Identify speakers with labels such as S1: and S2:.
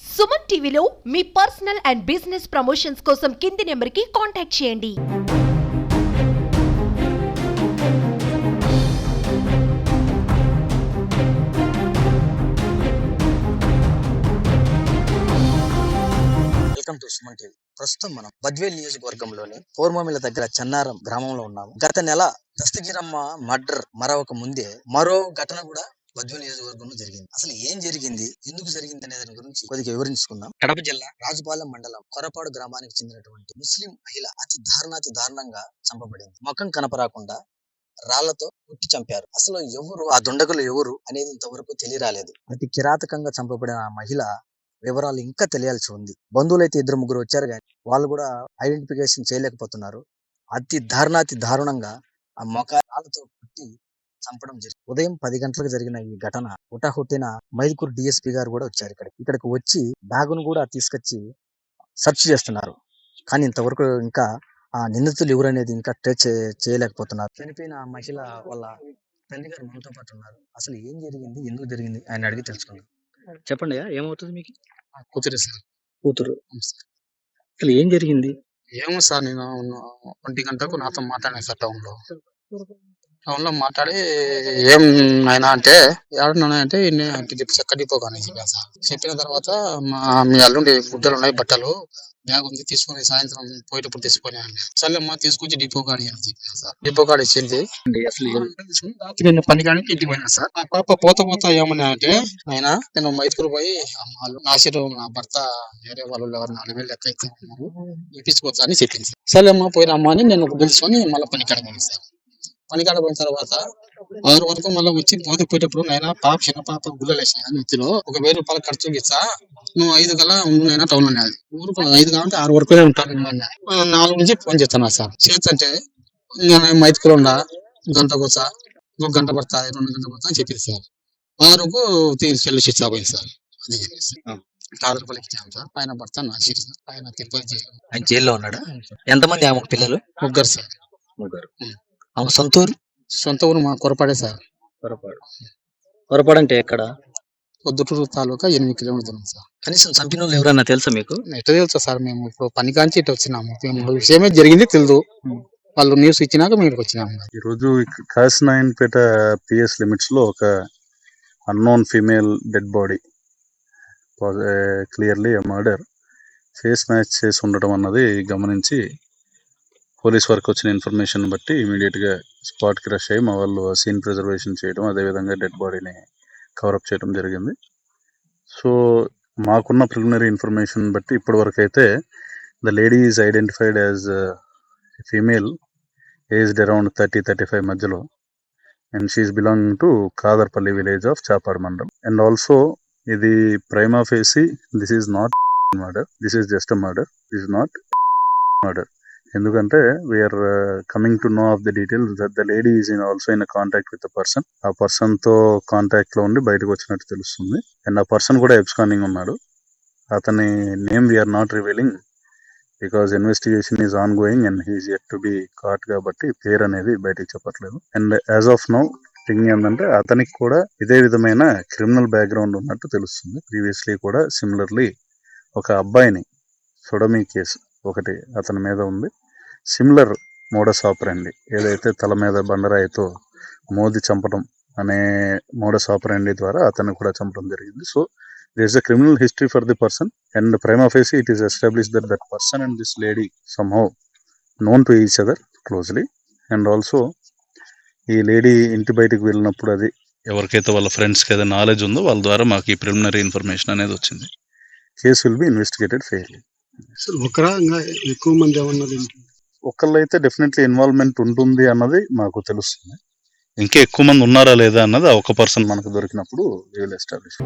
S1: సుమన్ టీవీలో మీ personal and business promotions కోసం కింది నెంబర్కి కాంటాక్ట్ చేయండి.
S2: Welcome to Suman TV. ప్రస్తుతం మనం బద్వేల్ నియోజకవర్గంలోని పోర్మమిల దగ్గర చెన్నారం గ్రామంలో ఉన్నాము. గత నెల దస్తగిరమ్మ మర్డర్ మరొక ముందే మరో ఘటన కూడా బద్వేల్ నియోజకవర్గంలో జరిగింది. అసలు ఏం జరిగింది, ఎందుకు జరిగింది అనే దాని గురించి కొద్దిగా వివరించుకుందాం. కడప జిల్లా రాజుపాలెం మండలం కొరపాడు గ్రామానికి చెందినటువంటి ముస్లిం మహిళ అతి దారుణంగా చంపబడింది. ముఖం కనపరాకుండా రాళ్లతో కొట్టి చంపారు. అసలు ఎవరు ఆ దుండగులు ఎవరు అనేది ఇంతవరకు తెలియరాలేదు. అతి కిరాతకంగా చంపబడిన ఆ మహిళ వివరాలు ఇంకా తెలియాల్సి ఉంది. బంధువులు అయితే 2-3 వచ్చారు కానీ వాళ్ళు కూడా ఐడెంటిఫికేషన్ చేయలేకపోతున్నారు. అతి దారుణంగా ఆ మొఖాలతో కొట్టి చంపడం జరిగింది. ఉదయం 10 గంటలకు జరిగిన ఈ ఘటన హుటాహుటిన మైదుకూరు డిఎస్పీ గారు కూడా వచ్చారు. ఇక్కడికి వచ్చి బ్యాగును కూడా తీసుకొచ్చి సెర్చ్ చేస్తున్నారు. కానీ ఇంతవరకు ఇంకా ఆ నిందితులు ఎవరు అనేది ఇంకా ట్రేస్ చేయలేకపోతున్నారు. చనిపోయిన ఆ మహిళ వాళ్ళ తల్లి గారు మనతో పాటు ఉన్నారు. అసలు ఏం జరిగింది, ఎందుకు జరిగింది ఆయన అడిగి తెలుసుకుందాం. చెప్పండి, ఏమవుతుంది మీకు?
S3: కూతురే సార్.
S2: కూతురు. అసలు ఏం జరిగింది?
S3: ఏమో సార్, నేను 1 గంటకు నాతో మాట్లాడాను సార్ టౌన్ లో మాట్లాడి ఏం అయినా అంటే ఎవరన్నా అంటే చెక్క డిపో కానీ చెప్పాను సార్. చెప్పిన తర్వాత మీ అల్లుండి గుడ్డలు ఉన్నాయి, బట్టలు బ్యాగ్ ఉంది, తీసుకుని సాయంత్రం పోయేటప్పుడు తీసుకొని సర్లేమ్మా తీసుకొచ్చి డిపో కాడి అని చెప్పాను సార్. డిపో కాడి ఇచ్చింది. రాత్రి నేను 10 గంటకి ఇంటికి పోయినా సార్. ఆ పాప పోతా ఏమన్నా అంటే నేను మైదుకూరు పోయి నాసిరు నా భర్త వేరే వాళ్ళు 4,000 లెక్క అయితే ఉన్నారు, ఇప్పించుకోవచ్చా అని చెప్పింది సార్. సర్లేమ్మా పోయినమ్మా అని నేను పిలుచుకొని మళ్ళీ పనికాడ పోయింది సార్. పనికాడ పోయిన తర్వాత 6 వరకు మళ్ళీ వచ్చి పోయేటప్పుడు పాప చిన్న పాప గుళ్ళలేసాను నెత్తిలో 1,000 రూపాయలు ఖర్చు ఇచ్చా, నువ్వు 5 గల ఉండు టౌన్ లో ఊరు 5 కాబట్టి 6 వరకు ఉంటాను. 4 నుంచి ఫోన్ చేస్తాను సార్. చేస్తుంటే నేను మైతుకులు ఉండా గంటకు వచ్చా, 1 గంట పడతా 2 గంట పడతా అని చెప్పింది సార్. 6కు చెల్లి స్విచ్ ఆఫ్ అయింది సార్. అది 6 రూపాయలకి ఇచ్చాము సార్. ఆయన భర్త నా సిటీ సార్. ఆయన తిరుపతి
S2: ఆయన జైల్లో ఉన్నాడా? ఎంతమంది ఆమె పిల్లలు?
S3: 1 సార్.
S2: 1. ఆమె సొంత ఊరు
S3: మా కొరపాడే సార్.
S2: కొరపాడు అంటే ఎక్కడ?
S3: పొద్దుటూరు తాలూకా 8 కిలోమీటర్లు సార్.
S2: కనీసం చంపిన వాళ్ళు ఎవరన్నా తెలుసా మీకు?
S3: ఎట్లా తెలుసా సార్, మేము ఇప్పుడు పని కాంచి ఇటు వచ్చినాము. విషయమే జరిగింది తెలియదు, వాళ్ళు న్యూస్ ఇచ్చినాక మేము వచ్చినాము.
S4: ఈ రోజు కాసినాయన్పేట పిఎస్ లిమిట్స్ లో ఒక unknown female dead body, clearly murder, face match చేసి ఉండటం అన్నది గమనించి పోలీస్ వర్క్ వచ్చిన ఇన్ఫర్మేషన్ బట్టి ఇమీడియట్ గా స్పాట్ కి రష్ అయ్యి మా వాళ్ళు సీన్ ప్రిజర్వేషన్ చేయడం, అదేవిధంగా డెడ్ బాడీని కవరప్ చేయడం జరిగింది. సో మాకున్న ప్రిలిమినరీ ఇన్ఫర్మేషన్ బట్టి ఇప్పటి వరకు అయితే the lady is identified as female, aged around 30-35 మధ్యలో, and she is belonging to Kadarpalli village of Chapadu మండలం. అండ్ ఆల్సో ఇది prima facie this is not murder, this is just a murder, this is not murder. ఎందుకంటే we are coming to know of the details that the lady is also in contact with the person. ఆ person తో contact లో ఉండి బయటకు వచ్చినట్టు తెలుస్తుంది. And ఆ person కూడా ఎబ్స్కాండింగ్ ఉన్నాడు. అతని name we are not revealing because investigation is ongoing and he's yet to be caught, కాబట్టి పేరు అనేది బయటకు చెప్పట్లేదు. And as of now thing ఏంటంటే అతనికి కూడా ఇదే విధమైన క్రిమినల్ బ్యాక్గ్రౌండ్ ఉన్నట్టు తెలుస్తుంది. ప్రీవియస్లీ కూడా సిమిలర్లీ ఒక అబ్బాయిని సొడమీ కేసు ఒకటి అతని మీద ఉంది. సిమిలర్ మోడస్ ఆపరండి, ఏదైతే తల మీద బండరాయితో మోదీ చంపడం అనే మోడస్ ఆపరండి ద్వారా అతన్ని కూడా చంపడం జరిగింది. So there is a criminal history for the person, and prima facie it is established that that person and this lady somehow known to each other closely. And also ఈ లేడీ ఇంటి బయటకు వెళ్ళినప్పుడు అది ఎవరికైతే వాళ్ళ ఫ్రెండ్స్కి ఏదైనా నాలెడ్జ్ ఉందో వాళ్ళ ద్వారా మాకు ఈ ప్రిలిమినరీ ఇన్ఫర్మేషన్ అనేది వచ్చింది. Case will be investigated fairly.
S3: ఎక్కువ మంది
S4: ఒకళ్ళైతే డెఫినెట్లీ ఇన్వాల్వ్మెంట్ ఉంటుంది అన్నది మాకు తెలుస్తుంది. ఇంకా ఎక్కువ మంది ఉన్నారా లేదా అన్నది ఒక పర్సన్ మనకు దొరికినప్పుడు we will establish.